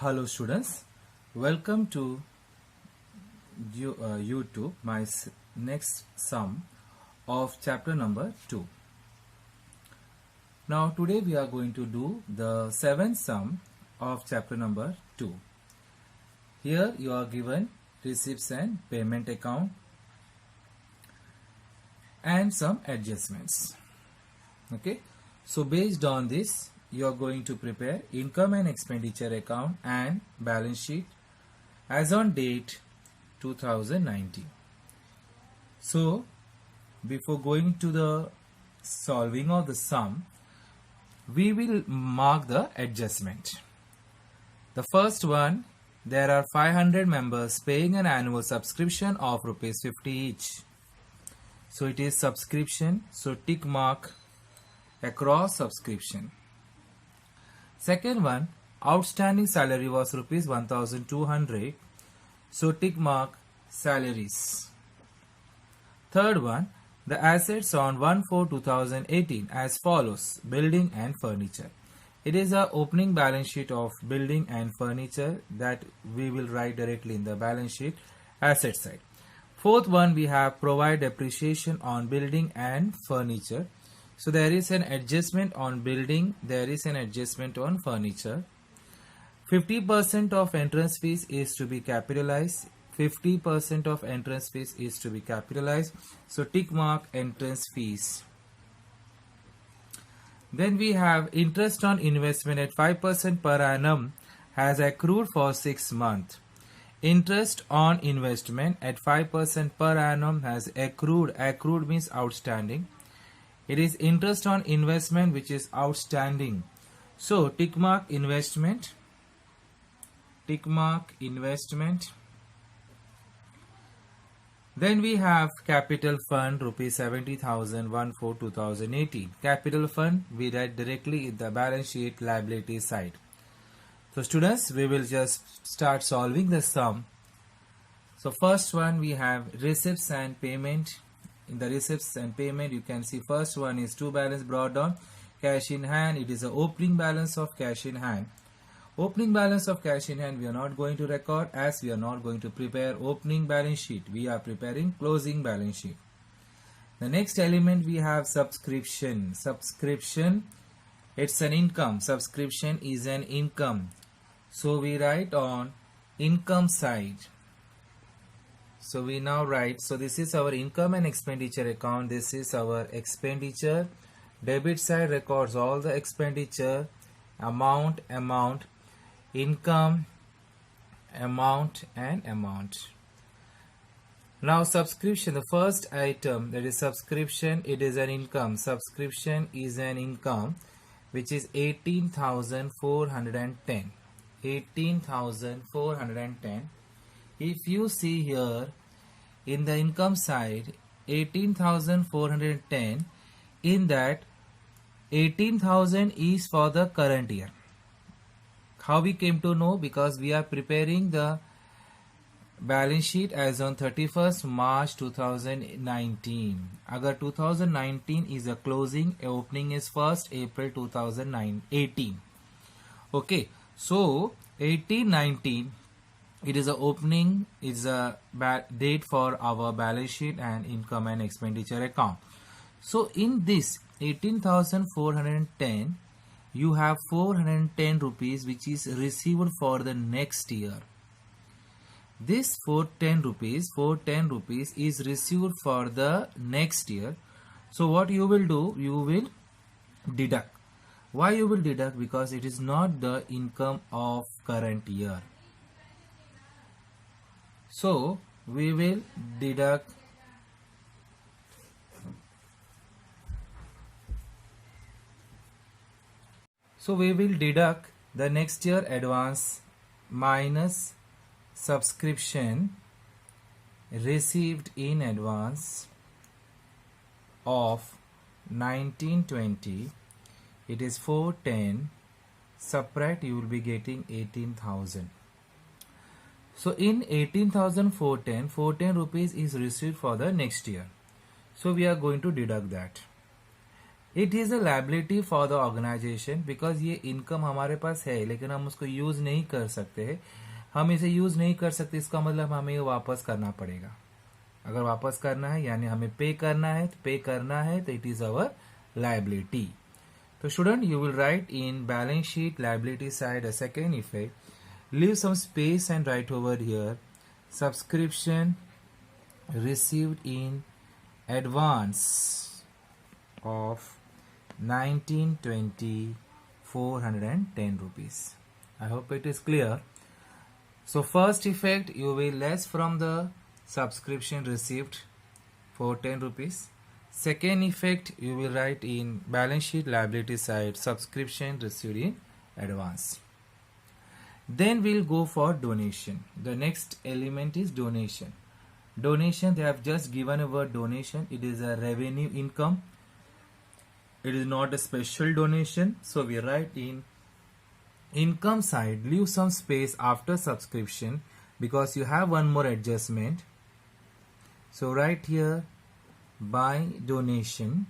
Hello students, welcome to YouTube, my next sum of chapter number 2. Now today we are going to do the seventh sum of chapter number 2. Here you are given receipts and payment account and some adjustments. Okay, so based on this you are going to prepare income and expenditure account and balance sheet as on date 2019. So before going to the solving of the sum, we will mark the adjustment. The first one, there are 500 members paying an annual subscription of rupees 50 each. So it is subscription, so tick mark across subscription. Second one, outstanding salary was rupees 1200, so tick mark salaries. Third one, the assets on 1/4/2018 as follows: building and furniture. It is a opening balance sheet of building and furniture that we will write directly in the balance sheet asset side. Fourth one, we have provide depreciation on building and furniture. So there is an adjustment on building, there is an adjustment on furniture. 50% of entrance fees is to be capitalized. 50% of entrance fees is to be capitalized. So tick mark entrance fees. Then we have interest on investment at 5% per annum has accrued for 6 months. Interest on investment at 5% per annum has accrued. Accrued means outstanding. It is interest on investment which is outstanding. So tick mark investment. Tick mark investment. Then we have capital fund rupees 70,000 1/4/2018. Capital fund we write directly in the balance sheet liability side. So students, we will just start solving the sum. So first one, we have receipts and payment. In the receipts and payment, you can see first one is two balance brought down. Cash in hand, it is the opening balance of cash in hand. Opening balance of cash in hand we are not going to record, as we are not going to prepare opening balance sheet. We are preparing closing balance sheet. The next element we have subscription. Subscription, it's an income. Subscription is an income. So we write on income side. So we now write, so this is our income and expenditure account. This is our expenditure. Debit side records all the expenditure, amount, income, amount and amount. Now subscription, the first item, that is subscription, it is an income. Subscription is an income which is 18,410. 18,410. If you see here in the income side 18,410, in that 18,000 is for the current year. How we came to know? Because we are preparing the balance sheet as on 31st March 2019. Agar 2019 is a closing, opening is 1st April 2018. Okay, so 1819, it is a opening, is a date for our balance sheet and income and expenditure account. So in this 18,410, you have 410 rupees which is received for the next year. This 410 rupees is received for the next year. So what you will do, you will deduct. Why you will deduct? Because it is not the income of current year. So we will deduct the next year advance minus subscription received in advance of 1920. It is 410. Subtract, you will be getting 18,000. So in 18,410, 410 rupees is received for the next year. So we are going to deduct that. It is a liability for the organization because ये income हमारे पास है लेकिन हम उसको use नहीं कर सकते। हम इसे यूज नहीं कर सकते, इसका मतलब हमें ये वापस करना पड़ेगा। अगर वापस करना है यानी हमें पे करना है, तो इट इज अवर लायबिलिटी। तो student, you will write in balance sheet liability side a second effect. Leave some space and write over here subscription received in advance of 1920 410 rupees. I hope it is clear. So first effect, you will less from the subscription received for 10 rupees. Second effect, you will write in balance sheet liability side subscription received in advance. Then we'll go for donation. The next element is donation. Donation, they have just given a word donation. It is a revenue income. It is not a special donation. So we write in income side, leave some space after subscription because you have one more adjustment. So write here by donation,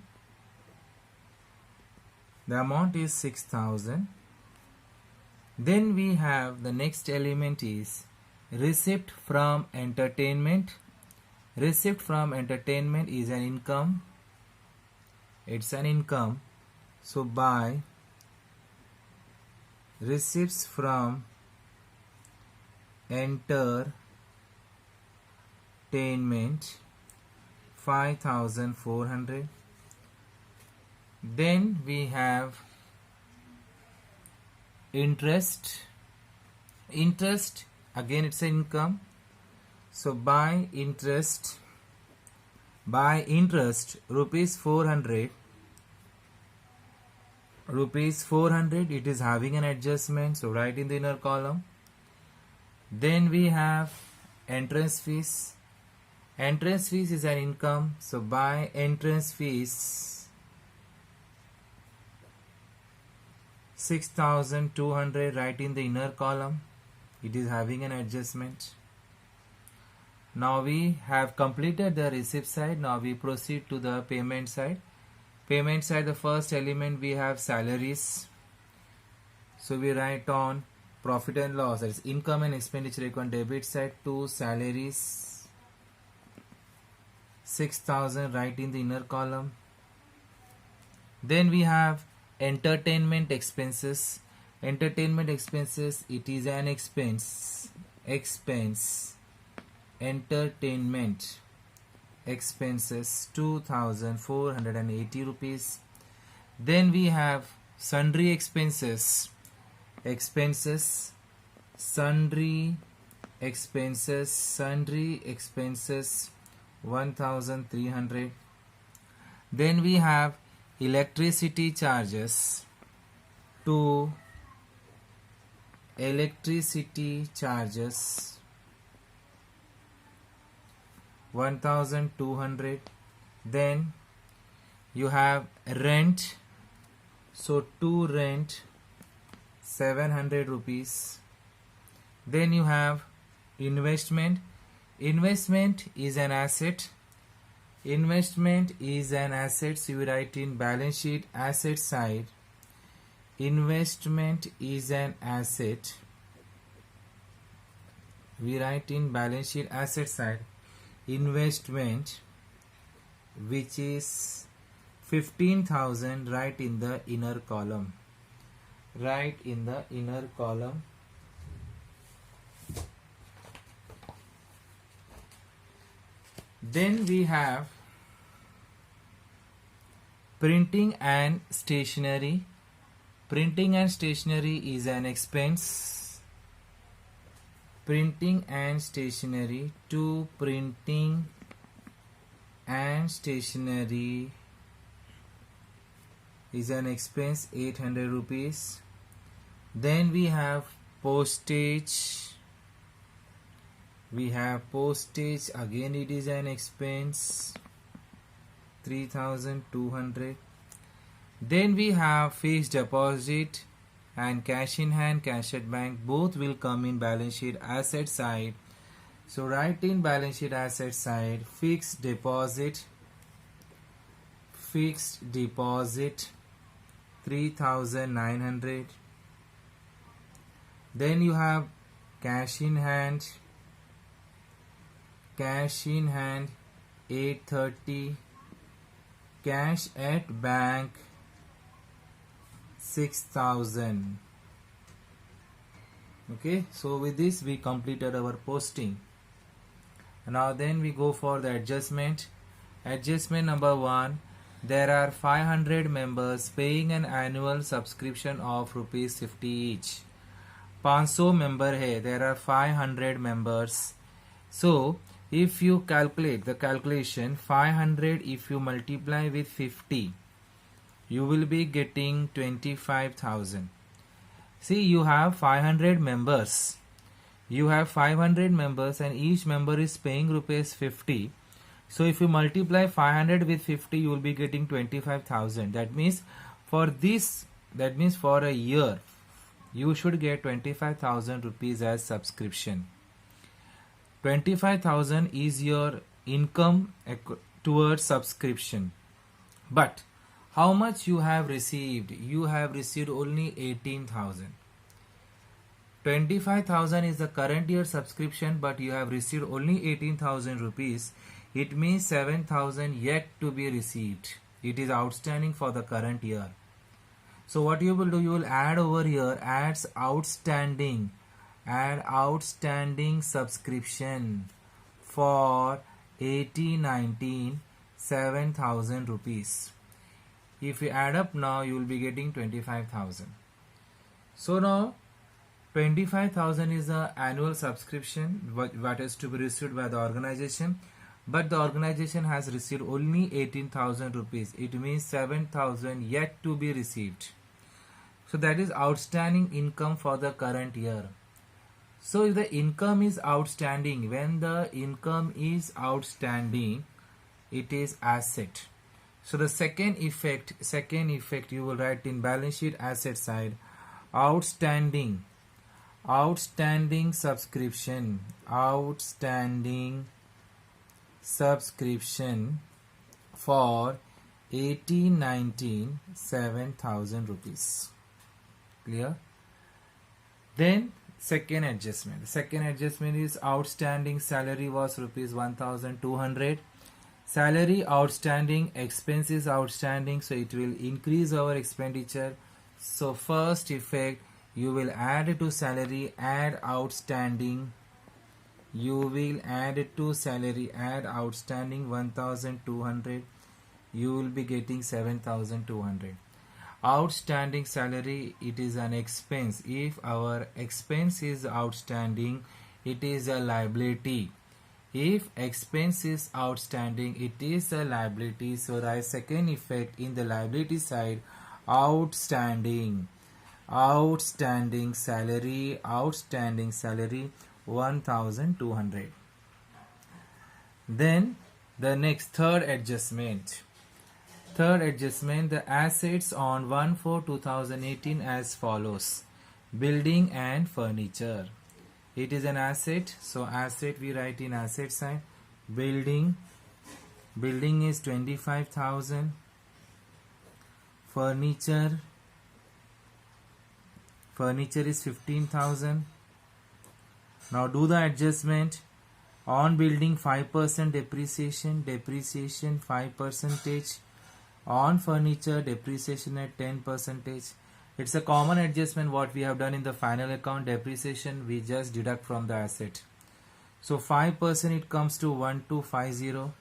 the amount is 6,000. Then we have the next element is receipt from entertainment. Receipt from entertainment is an income. It's an income. So by receipts from entertainment 5,400. Then we have interest. Interest, again it's an income. So by interest rupees 400. Rupees 400, it is having an adjustment. So write in the inner column. Then we have entrance fees. Entrance fees is an income. So by entrance fees 6,200, write in the inner column. It is having an adjustment. Now we have completed the receipt side. Now we proceed to the payment side. Payment side, the first element we have salaries. So we write on profit and loss, that is income and expenditure account debit side to salaries 6,000, write in the inner column. Then we have entertainment expenses. Entertainment expenses, it is an expense. Entertainment expenses 2,480 rupees. Then we have sundry expenses. Sundry expenses 1,300. Then we have electricity charges. To electricity charges 1,200. Then you have rent. So to rent 700 rupees. Then you have investment. Investment is an asset. Investment is an asset. So you write in balance sheet asset side. Investment is an asset. We write in balance sheet asset side. Investment, which is 15,000, write in the inner column. Write in the inner column. Then we have printing and stationery. Printing and stationery is an expense. Printing and stationery to printing and stationery is an expense 800 rupees. Then we have postage. Again it is an expense 3,200. Then we have fixed deposit and cash in hand, cash at bank, both will come in balance sheet asset side. So write in balance sheet asset side fixed deposit fixed deposit 3,900. Then you have cash in hand 830, cash at bank 6,000. Okay, so with this we completed our posting. Now then we go for the adjustment. Adjustment number 1, there are 500 members paying an annual subscription of rupees 50 each. 500 member hai, there are 500 members. So if you calculate the calculation, 500 if you multiply with 50, you will be getting 25,000. See, you have 500 members. You have 500 members and each member is paying rupees 50. So if you multiply 500 with 50, you will be getting 25,000. That means for a year, you should get 25,000 rupees as subscription. 25,000 is your income towards subscription. But how much you have received? You have received only 18,000. 25,000 is the current year subscription, but you have received only 18,000 rupees. It means 7,000 yet to be received. It is outstanding for the current year. So what you will do, you will add over here, add outstanding subscription for 1819, 7,000 rupees. If you add up now, you will be getting 25,000. So now 25,000 is the annual subscription what is to be received by the organization, but the organization has received only 18,000 rupees. It means 7,000 yet to be received. So that is outstanding income for the current year. So if the income is outstanding, when the income is outstanding, it is asset. So the second effect you will write in balance sheet asset side, outstanding subscription for 1819, 7,000 rupees. Clear? Then second adjustment. The second adjustment is outstanding salary was rupees 1,200. Salary outstanding, expenses outstanding, so it will increase our expenditure. So first effect, you will add to salary, add outstanding. You will add to salary, add outstanding 1,200. You will be getting 7,200. Outstanding salary, it is an expense. If our expense is outstanding, it is a liability. If expense is outstanding, it is a liability. So write second effect in the liability side, outstanding salary 1,200. Then the next third adjustment, the assets on 1/4/2018 as follows. Building and furniture, it is an asset, so asset we write in asset side. Building is 25,000. Furniture is 15,000. Now do the adjustment. On building 5% depreciation 5%. On furniture depreciation at 10%. It's a common adjustment what we have done in the final account. Depreciation we just deduct from the asset. So 5% it comes to 1,250.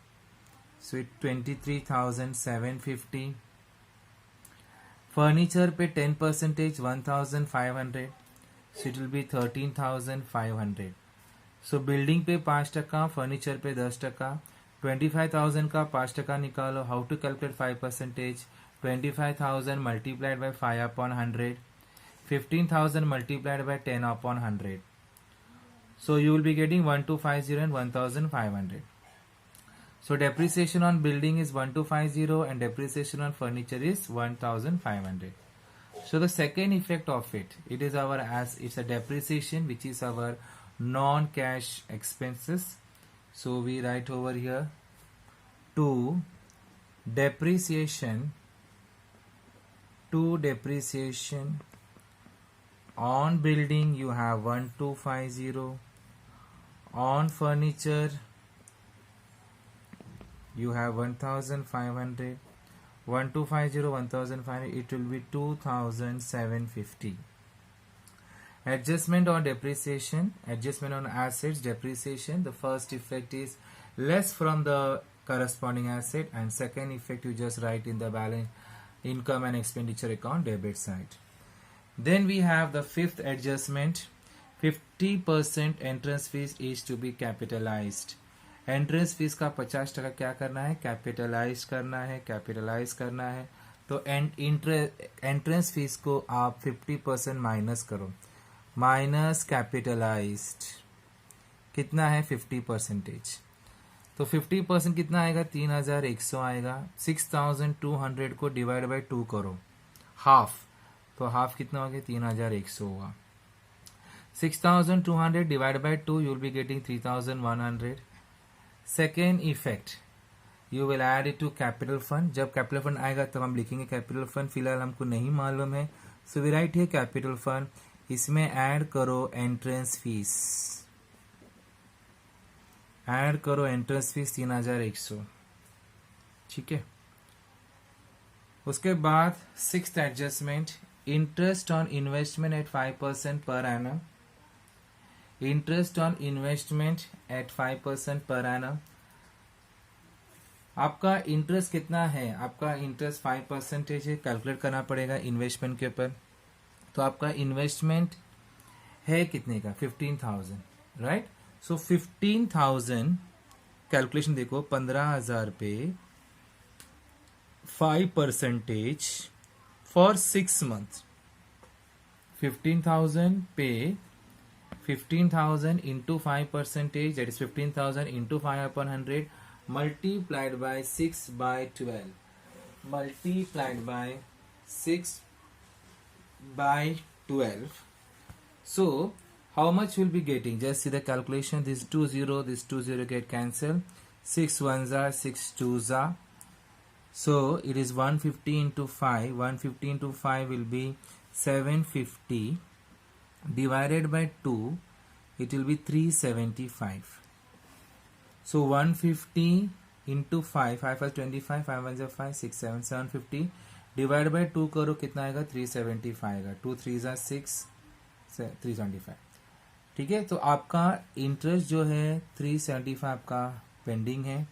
So it 23,750. Furniture पे 10% 1,500. So it will be 13,500. So building पे 5%, furniture पे 10%. 25,000 का 5% निकालो. How to calculate 5%? 25,000 multiplied by 5 upon 100. 15,000 multiplied by 10 upon 100. So you will be getting 1,250 and 1,500. So depreciation on building is 1,250 and depreciation on furniture is 1,500. So the second effect of it is it's a depreciation which is our non-cash expenses. So we write over here 2 depreciation to depreciation. On building you have 1250, on furniture you have 1500, 1250 1500, it will be 2750. Adjustment on depreciation, adjustment on assets depreciation, the first effect is less from the corresponding asset, and second effect you just write in the balance income and expenditure account debit side. Then we have the fifth adjustment, 50% entrance fees is to be capitalized. Entrance fees का 50% क्या करना है, capitalise करना है, capitalise करना है. तो entrance fees को आप 50% माइनस करो, माइनस कैपिटलाइज्ड कितना है 50%. तो 50% कितना आएगा, 3100 आएगा. 6200 को डिवाइड बाय 2 करो, हाफ, तो हाफ कितना हो गया, 3100 हुआ. 6200 divide by 2 you will be getting 3100. Second effect, you will add it to capital fund. जब कैपिटल फंड आएगा तब हम लिखेंगे कैपिटल फंड, फिलहाल हमको नहीं मालूम है, so we write here capital fund. इसमें ऐड करो एंट्रेंस फीस, ऐड करो एंट्रेंस फीस 3100. ठीक है. उसके बाद sixth adjustment, interest on investment at 5% per annum. Interest on investment at 5% per annum. आपका इंटरेस्ट कितना है, आपका इंटरेस्ट 5% है, कैलकुलेट करना पड़ेगा इन्वेस्टमेंट के ऊपर. तो आपका इन्वेस्टमेंट है कितने का, 15,000, राइट. सो 15,000 कैलकुलेशन देखो, 15,000 पे 5% फॉर 6 months. 15,000 पे 15,000 into 5%, that is 15,000 into 5/100 multiplied by 6/12, multiplied by 6/12. So how much will be getting, just see the calculation, this 20 get cancelled, 6 ones are 6 twos are, so it is 150 into 5, 150 into 5 will be 750 divided by 2, it will be 375. So 150 into 5, 5 is 25, 5 1 is 5, 6 7, 750 divided by 2 करो, कितना आएगा, 375 आएगा. 2 3 are 6, 375. ठीक है. तो आपका interest जो है 375 आपका पेंडिंग है,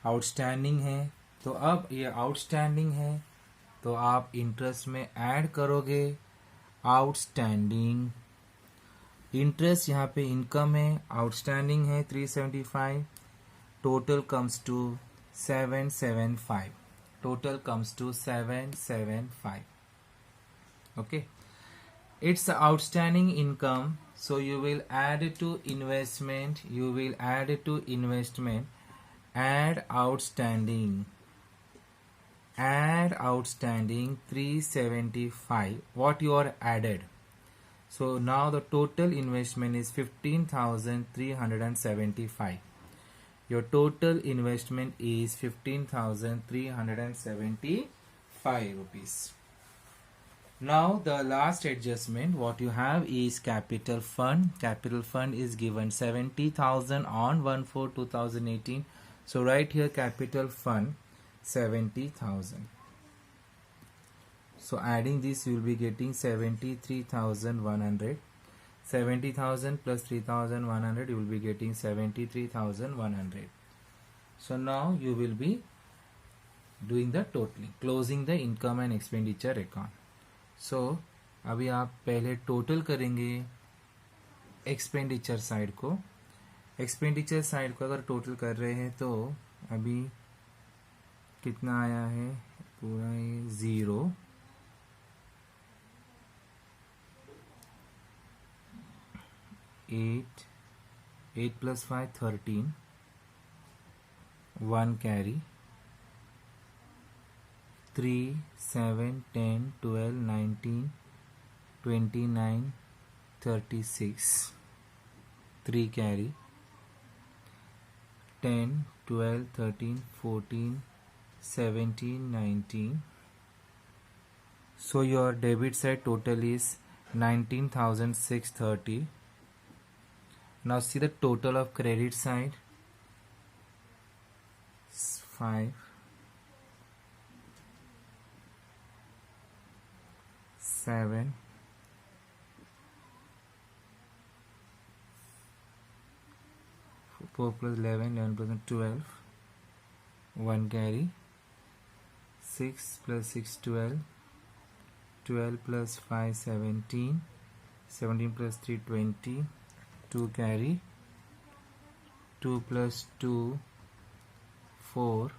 आउटस्टैंडिंग है. तो अब ये आउटस्टैंडिंग है, तो आप इंटरेस्ट में ऐड करोगे आउटस्टैंडिंग. इंटरेस्ट यहाँ पे इनकम है, आउटस्टैंडिंग है 375, total comes to 775, total comes to 775. Okay, it's the outstanding income, so you will add it to investment, you will add it to investment, add outstanding, add outstanding 375, what you are added. So now the total investment is 15,375. Your total investment is 15,375 rupees. Now the last adjustment what you have is capital fund. Capital fund is given 70,000 on 1/4/2018. So write here capital fund 70,000. So adding this you will be getting 73,100. 70,000 plus 3,100 you will be getting 73,100. So now you will be doing the totaling, closing the income and expenditure account. सो अभी आप पहले total करेंगे expenditure side को. Expenditure side को अगर total कर रहे हैं तो अभी कितना आया है, पूरा ये 0, 8 plus 5 13, 1 carry, 3 7 10 12 19 29 36, 3 carry, 10 12 13 14 17, 19. So your debit side total is 19,630. Now see the total of credit side. 5, 7, 4 plus 11, 11 plus 12, 1 carry, 6 plus 6, 12, 12 plus 5, 17, 17 plus 3, 20, 2 carry, 2 plus 2, 4,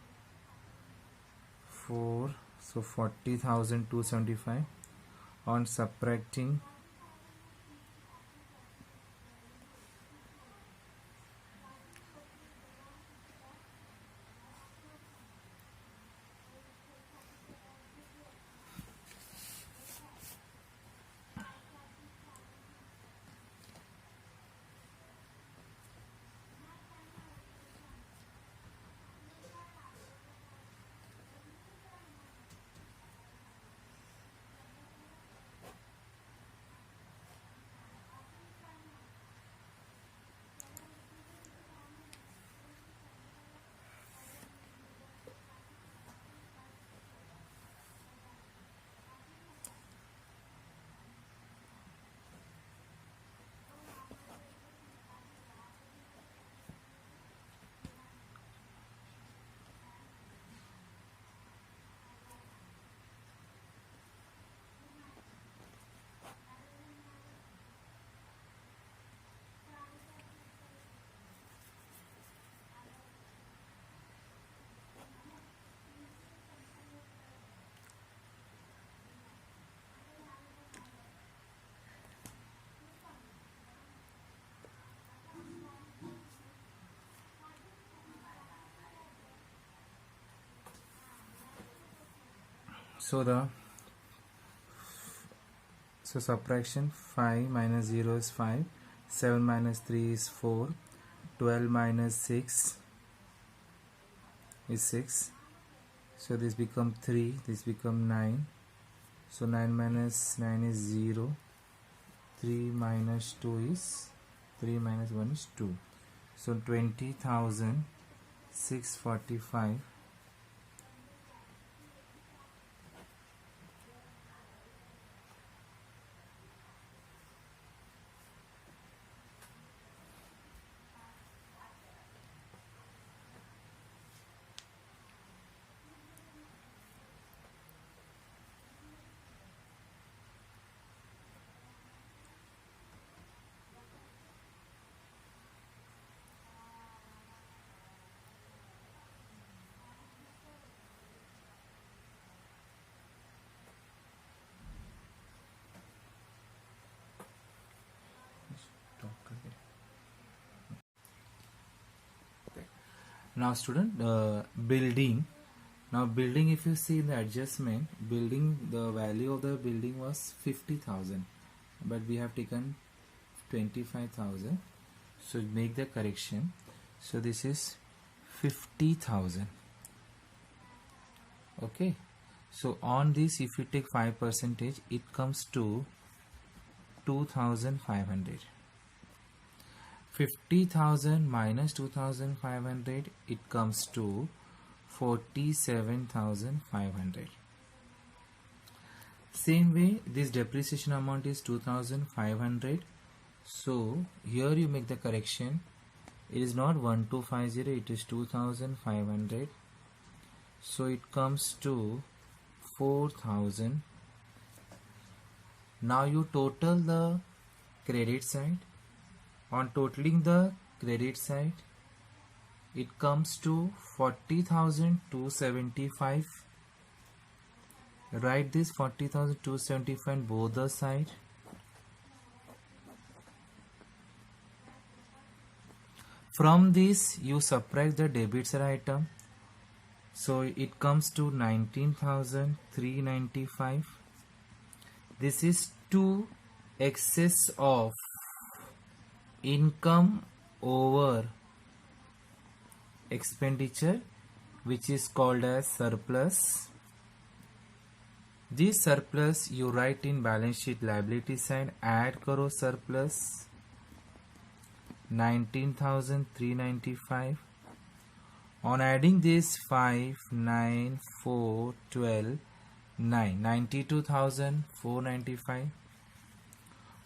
4, so 40,275. On subtracting, so subtraction, 5 minus 0 is 5, 7 minus 3 is 4, 12 minus 6 is 6, so this become 3, this become 9, so 9 minus 9 is 0, 3 minus 2 is 3 minus 1 is 2, so 20,645. Now student, building. Now building, if you see in the adjustment, building, the value of the building was 50,000, but we have taken 25,000. So make the correction. So this is 50,000. Okay. So on this, if you take 5%, it comes to 2,500. 50,000 minus 2,500, it comes to 47,500. Same way, this depreciation amount is 2,500. So here you make the correction. It is not 1250, it is 2,500. So it comes to 4,000. Now you total the credit side. On totaling the credit side, it comes to 40,275. Write this 40,275 both the side. From this, you subtract the debit side item. So it comes to 19,395. This is to excess of income over expenditure which is called as surplus. This surplus you write in balance sheet liability side. Add karo surplus 19,395. On adding this 5, 9, 4, 12, 9, 92,495.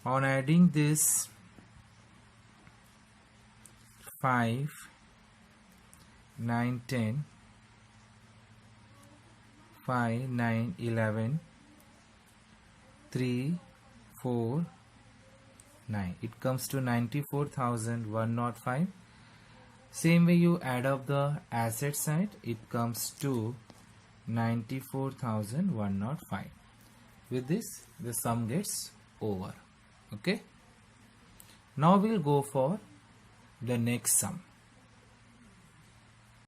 On adding this 5, 9, 10, 5, 9, 11, 3, 4, 9. It comes to 94,105. Same way you add up the asset side, it comes to 94,105. With this, the sum gets over. Okay. Now we'll go for the next sum.